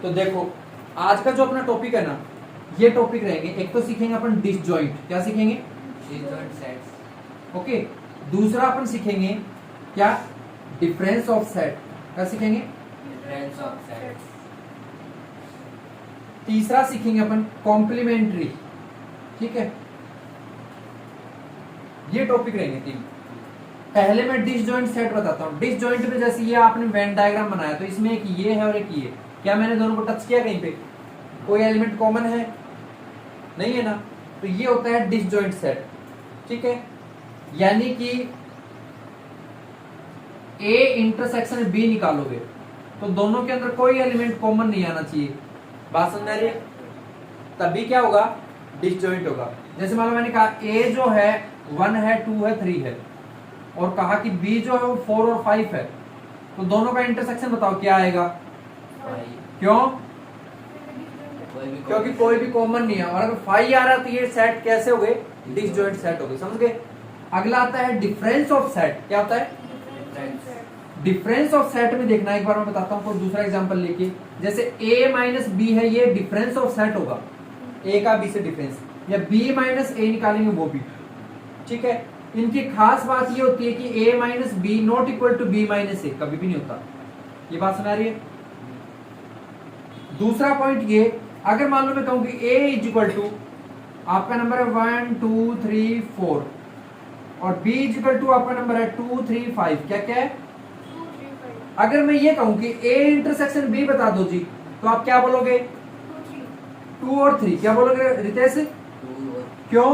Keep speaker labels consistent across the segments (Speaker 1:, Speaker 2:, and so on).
Speaker 1: तो देखो आज का जो अपना टॉपिक है ना, ये टॉपिक रहेंगे। एक तो सीखेंगे अपन डिसजॉइंट, क्या सीखेंगे?
Speaker 2: Disjoint sets.
Speaker 1: ओके। दूसरा अपन सीखेंगे क्या? डिफरेंस ऑफ सेट, क्या सीखेंगे?
Speaker 2: Difference of sets.
Speaker 1: तीसरा सीखेंगे अपन कॉम्प्लीमेंट्री, ठीक है। ये टॉपिक रहेंगे तीन। पहले मैं डिसजॉइंट सेट बताता हूँ। डिसजॉइंट में जैसे ये आपने वेन डायग्राम बनाया, तो इसमें एक ये है और एक ये, क्या मैंने दोनों को टच किया कहीं पे? कोई एलिमेंट कॉमन है? नहीं है ना। तो ये होता है डिसजॉइंट सेट, ठीक है। यानी कि ए इंटरसेक्शन बी निकालोगे तो दोनों के अंदर कोई एलिमेंट कॉमन नहीं आना चाहिए। बात समझ आ रही है? तभी क्या होगा? डिसजॉइंट होगा। जैसे मान लो मैंने कहा ए जो है 1 है, 2 है, 3 है, और कहा कि बी जो है वो 4 और 5 है, तो दोनों का इंटरसेक्शन बताओ क्या आएगा? क्यों? क्योंकि कोई भी कॉमन नहीं है। और अगर 5 आ रहा है तो ये सेट कैसे हो गए? डिसजॉइंट सेट हो गए। समझ गए? अगला आता है डिफरेंस ऑफ सेट। क्या होता है? डिफरेंस ऑफ सेट में देखना, एक बार मैं बताता हूँ कोई दूसरा एग्जांपल लेके। जैसे a माइनस बी है, ये डिफरेंस ऑफ सेट होगा, a का b से डिफरेंस, या b माइनस a निकालेंगे वो भी, ठीक है। इनकी खास बात ये होती है कि a minus b not equal to b minus a, कभी भी नहीं होता। ये बात सुना रही है? दूसरा पॉइंट ये, अगर मान लो मैं कहूं कि a इज इक्वल टू आपका नंबर है 1 2 3 4 और b इज इक्वल टू आपका नंबर है 2 3 5, क्या क्या है? अगर मैं ये कहूं कि a इंटरसेक्शन b बता दो जी, तो आप क्या बोलोगे? 2 और 3। क्या बोलोगे रितेश? क्यों?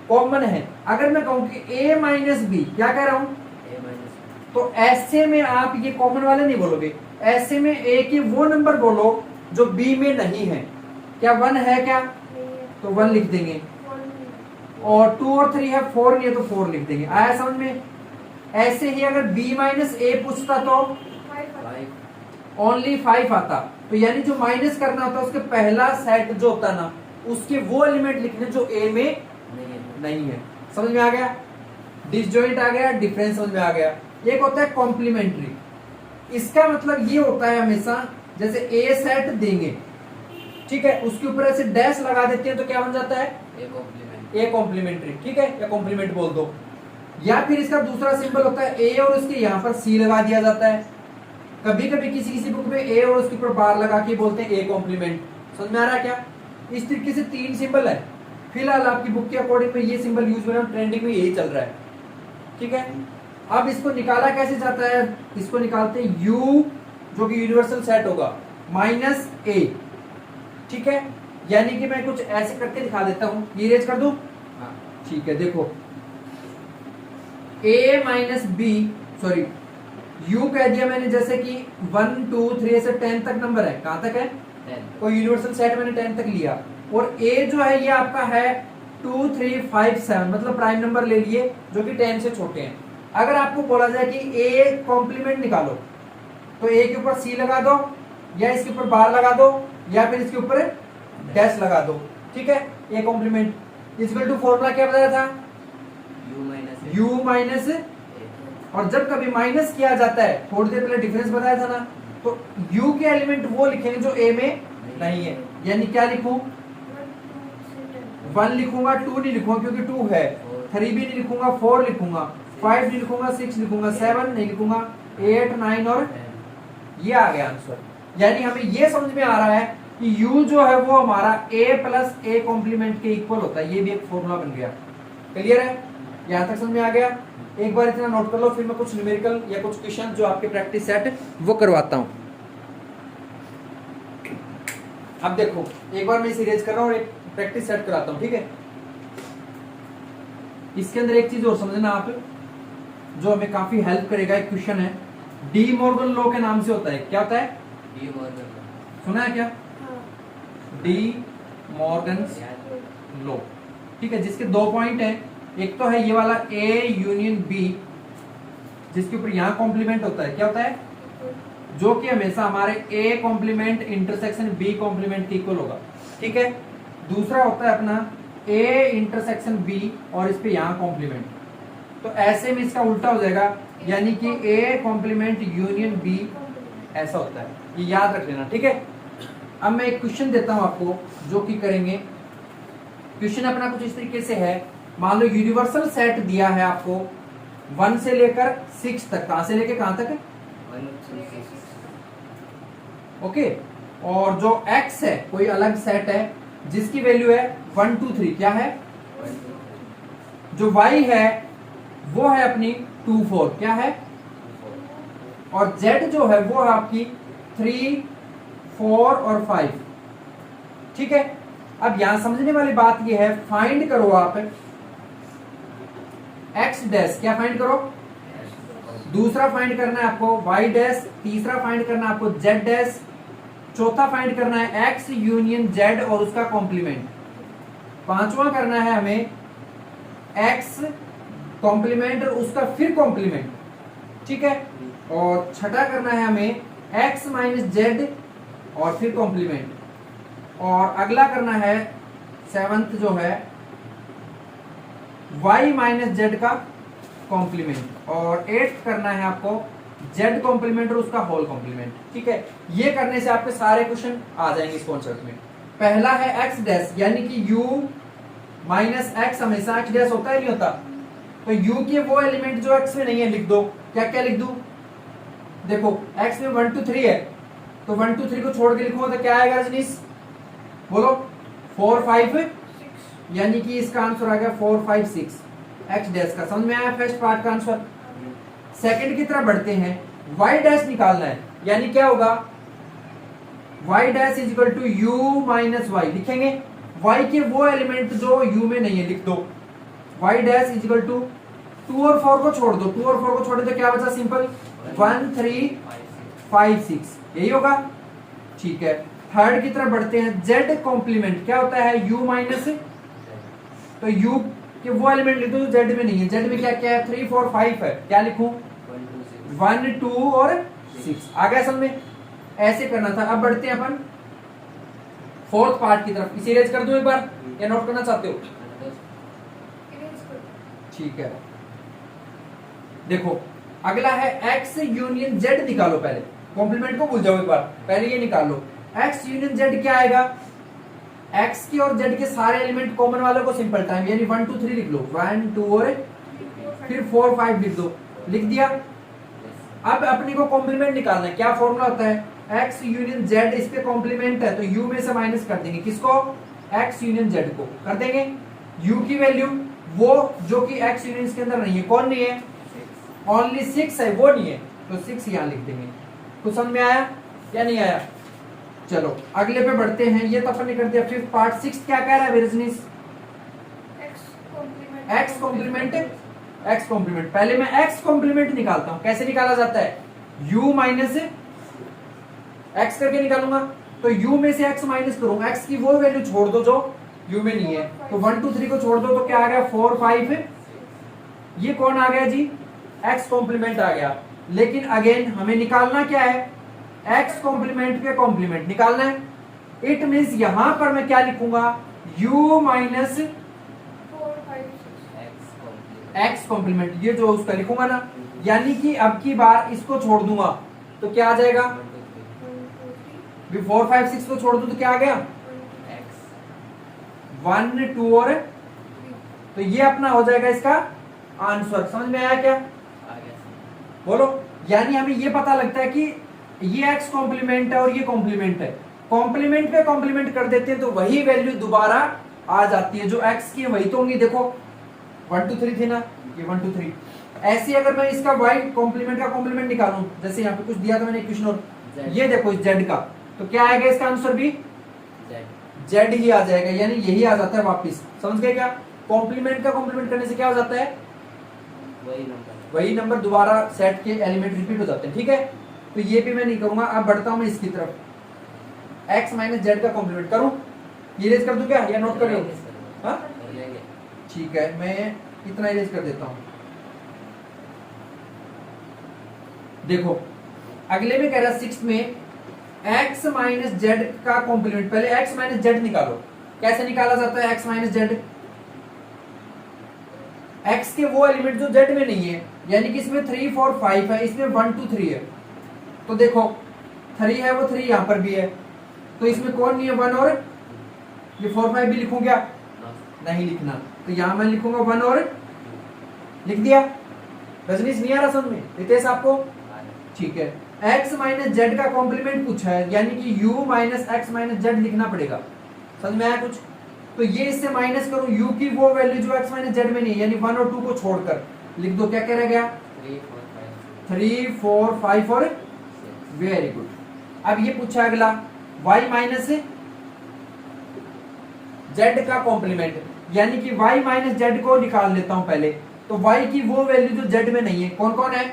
Speaker 1: कॉमन है। अगर मैं कहूं कि a माइनस बी, क्या कह रहा हूं? तो ऐसे में आप ये कॉमन वाले नहीं बोलोगे, ऐसे में a के वो नंबर बोलो जो b में नहीं है। क्या 1 है क्या? तो 1 लिख देंगे। और 2 और 3 है, 4 नहीं है तो 4 लिख देंगे। आया समझ में? ऐसे ही अगर b माइनस a पूछता तो ओनली 5 आता। तो यानी जो माइनस करना होता है उसके पहला सेट जो होता है ना, उसके वो एलिमेंट लिखने जो a में नहीं है। समझ में आ गया? डिसजॉइंट आ गया, डिफरेंस समझ में आ गया। एक होता है कॉम्प्लीमेंट्री। इसका मतलब ये होता है हमेशा जैसे ए सेट देंगे, ठीक है, उसके ऊपर ऐसे डैश लगा देते हैं तो क्या बन जाता है? ए कॉम्प्लीमेंट्री, ठीक है, या कॉम्प्लीमेंट बोल दो। या फिर इसका दूसरा सिंबल होता है ए और उसके यहाँ पर सी लगा दिया जाता है। कभी कभी किसी किसी बुक में ए और उसके ऊपर बार लगा के बोलते हैं ए कॉम्प्लीमेंट। समझ में आ रहा है क्या? इस तरीके से 3 सिंबल है। फिलहाल आपकी बुक के अकॉर्डिंग में ये सिंबल यूज हो रहा है, ट्रेंडिंग में यही चल रहा है, ठीक है। अब इसको निकाला कैसे जाता है? इसको निकालते हैं u जो कि यूनिवर्सल सेट होगा माइनस a, ठीक है। यानी कि मैं कुछ ऐसे करके दिखा देता हूं, ये इरेज कर दूं? ठीक है, देखो a minus b, sorry u कह दिया मैंने, जैसे कि 1 2 3 से 10 तक नंबर है। कहां तक है? 10। कोई यूनिवर्सल सेट मैंने 10 तक लिया, और a जो है ये आपका है 2 3 5 7, मतलब प्राइम नंबर ले लिए जो कि 10 से छोटे हैं। अगर आपको बोला जाए कि a कॉम्प्लीमेंट निकालो, तो a के ऊपर c लगा दो, या इसके ऊपर बार लगा दो, या फिर इसके ऊपर डैश लगा दो, ठीक है। a complement equal to formula क्या बताया था? u माइनस, और जब कभी माइनस किया जाता है, थोड़ी देर पहले डिफरेंस बताया था ना, तो u के एलिमेंट वो लिखेंगे जो a में नहीं है। यानी क्या लिखूं? 1 लिखूंगा, 2 नहीं लिखूंगा क्योंकि 2 है, 3 भी नहीं लिखूंगा, 4 लिखूंगा, 5 नहीं लिखूंगा, 6 लिखूंगा, 7 नहीं लिखूंगा, 8 9 और ये आ गया आंसर। यानी हमें ये समझ में आ रहा है कि u जो है वो हमारा a प्लस a कॉम्प्लीमेंट के इक्वल होता है। ये भी एक फॉर्मूला बन गया। क्लियर है? यहां तक समझ में आ गया? एक बार इतना नोट कर लो, फिर मैं कुछ न्यूमेरिकल या कुछ क्वेश्चन जो आपके प्रैक्टिस सेट वो करवाता हूं। अब देखो एक बार मैं इसे इरेज कर रहा हूं और एक प्रैक्टिस सेट कराता हूं, ठीक है। इसके अंदर एक चीज और समझना आप, जो हमें काफी हेल्प करेगा। एक क्वेश्चन है, डी मॉर्गन लॉ के नाम से होता है। क्या होता है?
Speaker 2: De Morgan law.
Speaker 1: सुना है क्या? डी मॉर्गन लॉ, ठीक है, जिसके 2 पॉइंट है। एक तो है ये वाला A यूनियन B, जिसके ऊपर यहां कॉम्प्लीमेंट होता है। क्या होता है? जो कि हमेशा हमारे A complement intersection B complement के इक्वल होगा, ठीक है। दूसरा होता है अपना A इंटरसेक्शन B और इस पे यहां कॉम्प्लीमेंट, तो ऐसे में इसका उल्टा हो जाएगा, यानी कि A कॉम्प्लीमेंट यूनियन B ऐसा होता है, ये याद रख लेना, ठीक है। अब मैं एक क्वेश्चन देता हूं आपको जो कि करेंगे। क्वेश्चन अपना कुछ इस तरीके से है, मान लो यूनिवर्सल सेट दिया है आपको 1 से लेकर 6 तक, कहां से लेकर कहां तक है,
Speaker 2: 1 to 6.
Speaker 1: ओके। और जो x है कोई अलग सेट है जिसकी वैल्यू है 1 2 3, क्या है,
Speaker 2: 1 to 3.
Speaker 1: जो y है वो है अपनी 2 4, क्या है,
Speaker 2: 4.
Speaker 1: और z जो है वो है आपकी 3 4 और 5, ठीक है। अब यहां समझने वाली बात ये है, फाइंड करो आप x डैश, क्या फाइंड करो, दूसरा फाइंड करना है आपको y डैश, तीसरा फाइंड करना है आपको z डैश, चौथा फाइंड करना है x यूनियन z और उसका कॉम्प्लीमेंट, पांचवा करना है हमें x कॉम्प्लीमेंट और उसका फिर कॉम्प्लीमेंट, ठीक है। और छठा करना है हमें x माइनस जेड और फिर कॉम्प्लीमेंट, और अगला करना है 7th जो है y माइनस जेड का कॉम्प्लीमेंट, और 8th करना है आपको z कॉम्प्लीमेंट और उसका होल कॉम्प्लीमेंट, ठीक है। ये करने से आपके सारे क्वेश्चन आ जाएंगे इस कॉन्सेप्ट में। पहला है x डैश, यानी कि u माइनस एक्स, हमेशा x डैश होता है नहीं होता, तो u के वो एलिमेंट जो x में नहीं है लिख दो। क्या क्या लिख दूं, देखो x में 1 2 3 है, तो 1 2 3 को छोड़ के लिखूंगा तो क्या आएगा रजनीश, बोलो 4 5, यानी कि इसका आंसर आ गया 4 5 6 x डैश का। समझ में आया फर्स्ट पार्ट का आंसर। सेकंड की तरफ बढ़ते हैं, y डैश निकालना है, यानी क्या होगा, y dash is equal to u minus y, लिखेंगे y के वो एलिमेंट जो u में नहीं है लिख दो, y dash is equal to 2 और 4 को छोड़ दो, 2 और 4 को छोड़े तो क्या बचा, सिंपल 1 3 5 6, यही होगा, ठीक है। थर्ड की तरफ बढ़ते हैं, z कॉम्प्लीमेंट क्या होता है, u माइनस, तो u के वो एलिमेंट लिख दो जो z में नहीं है, z में क्या क्या है 3 4 5 है, क्या लिखूं 1 2 और 6, आ गया समझ में, ऐसे करना था। अब बढ़ते हैं अपन फोर्थ पार्ट की तरफ, इसे इरेज कर दूं एक बार या नोट करना चाहते हो, ठीक है। देखो अगला है x यूनियन z निकालो, पहले कॉम्प्लीमेंट को भूल जाओ एक बार, पहले ये निकाल लो, x यूनियन z क्या आएगा, x के और z के सारे एलिमेंट कॉमन वालों को सिंपल टाइम यानी 1 2 3 लिख लो, 1 2 और फिर 4 5 लिख दो, लिख दिया। अब अपने को कॉम्प्लीमेंट निकालना है, क्या फॉर्मूला होता है, x यूनियन z, इस पे कॉम्प्लीमेंट है तो u में से माइनस कर देंगे, किसको, x यूनियन z को कर देंगे, u की वैल्यू वो जो कि x यूनियन के अंदर नहीं है, कौन नहीं है, ओनली 6 है, वो नहीं है, तो 6 यहां लिख देंगे। कुछ समझ में आया या नहीं आया, चलो अगले पे बढ़ते हैं, ये तो अपन ने कर दिया। फिफ्थ पार्ट, सिक्स्थ क्या कह रहा है Rajneesh, x complement, x complement, पहले मैं x कॉम्प्लीमेंट निकालता हूं, कैसे निकाला जाता है, u माइनस x करके निकालूंगा, तो u में से x माइनस करूंगा, x की वो वैल्यू छोड़ दो जो u में नहीं है, तो 1 2 3 को छोड़ दो तो क्या आ गया 4 5, ये कौन आ गया जी, x कॉम्प्लीमेंट आ गया। लेकिन अगेन हमें निकालना क्या है, x कॉम्प्लीमेंट के कॉम्प्लीमेंट निकालना है, इट मींस यहां पर मैं क्या लिखूंगा, u माइनस x कॉम्प्लीमेंट, ये जो उसका लिखूंगा ना, यानी कि अब की बार इसको छोड़ दूंगा तो क्या आ जाएगा, 4 5 6 को छोड़ दूं तो क्या आ गया 1 2 और, तो ये अपना हो जाएगा इसका आंसर। समझ में आया क्या, बोलो। यानी हमें ये पता लगता है कि ये x कॉम्प्लीमेंट है और ये कॉम्प्लीमेंट है, कॉम्प्लीमेंट पे कॉम्प्लीमेंट कर देते हैं तो वही वैल्यू दोबारा आ जाती है, जो x की है वही तो होंगी। देखो 1 2 3 थी ना, ये 1 2 3, ऐसे अगर मैं इसका y कॉम्प्लीमेंट का कॉम्प्लीमेंट निकालूं, जैसे यहाँ पे कुछ दिया था मैंने क्वेश्चन, और ये देखो इस z का, तो क्या आएगा इसका आंसर भी z ही आ जाएगा, यानी यही आ जाता है वापिस। समझ गए क्या, कॉम्प्लीमेंट का कॉम्प्लीमेंट करने से क्या हो जाता है, वही नंबर दोबारा सेट के एलिमेंट रिपीट हो जाते हैं, ठीक है। तो ये भी मैं नहीं करूंगा। अब बढ़ता हूं मैं इसकी तरफ, x माइनस जेड का कॉम्प्लीमेंट करूं, इरेज कर दूं क्या या नोट कर लो, हाँ ठीक है, मैं इतना इरेज कर देता हूं। देखो अगले में कह रहा 6 में x माइनस जेड का कॉम्प्लीमेंट, पहले x माइनस जेड निकालो, कैसे निकाला जाता है x माइनस जेड, x के वो एलिमेंट जो z में नहीं है, यानी कि इसमें 3 4 5 है, इसमें 1 2 3 है, तो देखो 3 है वो 3 यहाँ पर भी है, तो इसमें कौन नहीं है 1 और ये 4 5 भी लिखूं क्या? नहीं लिखना, तो यहाँ मैं लिखूंगा 1 और लिख दिया। रजनीश नहीं आ रहा समझ में? रितेश आपको ठीक है। x माइनस जेड का कॉम्प्लीमेंट पूछा है, यानी कि u minus x minus Z लिखना पड़ेगा। समझ में आया कुछ? तो ये इससे माइनस करो u की वो वैल्यू जो x माइनस जेड में नहीं है, यानी 1 और 2 को छोड़कर लिख दो। क्या कह रह गया? 3 4 5 और वेरी गुड। अब ये पूछा अगला y माइनस जेड का कॉम्प्लीमेंट, यानी कि y माइनस जेड को निकाल लेता हूं पहले। तो y की वो वैल्यू जो z में नहीं है, कौन कौन है?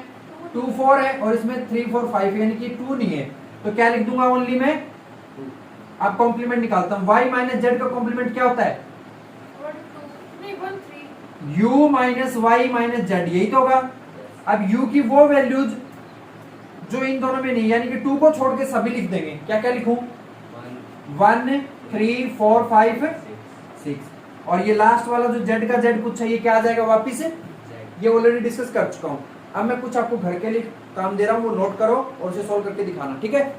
Speaker 1: 2 4 है और इसमें 3 4 5 यानी कि 2 नहीं है, तो क्या लिख दूंगा? ओनली मैं अब कॉम्प्लीमेंट निकालता हूं। y माइनस जेड का कॉम्प्लीमेंट क्या होता है? 1 u minus y minus z, यही तो होगा। अब u की वो वैल्यूज जो इन दोनों में नहीं, यानी कि 2 को छोड़ के सभी लिख देंगे। क्या क्या लिखूं? 1 3 4 5 6, और ये लास्ट वाला जो z का z पूछा, ये क्या आ जाएगा वापिस? ये ऑलरेडी डिस्कस कर चुका हूं। अब मैं कुछ आपको घर के लिए काम दे रहा हूं, वो नोट करो और उसे सॉल्व करके दिखाना, ठीक है?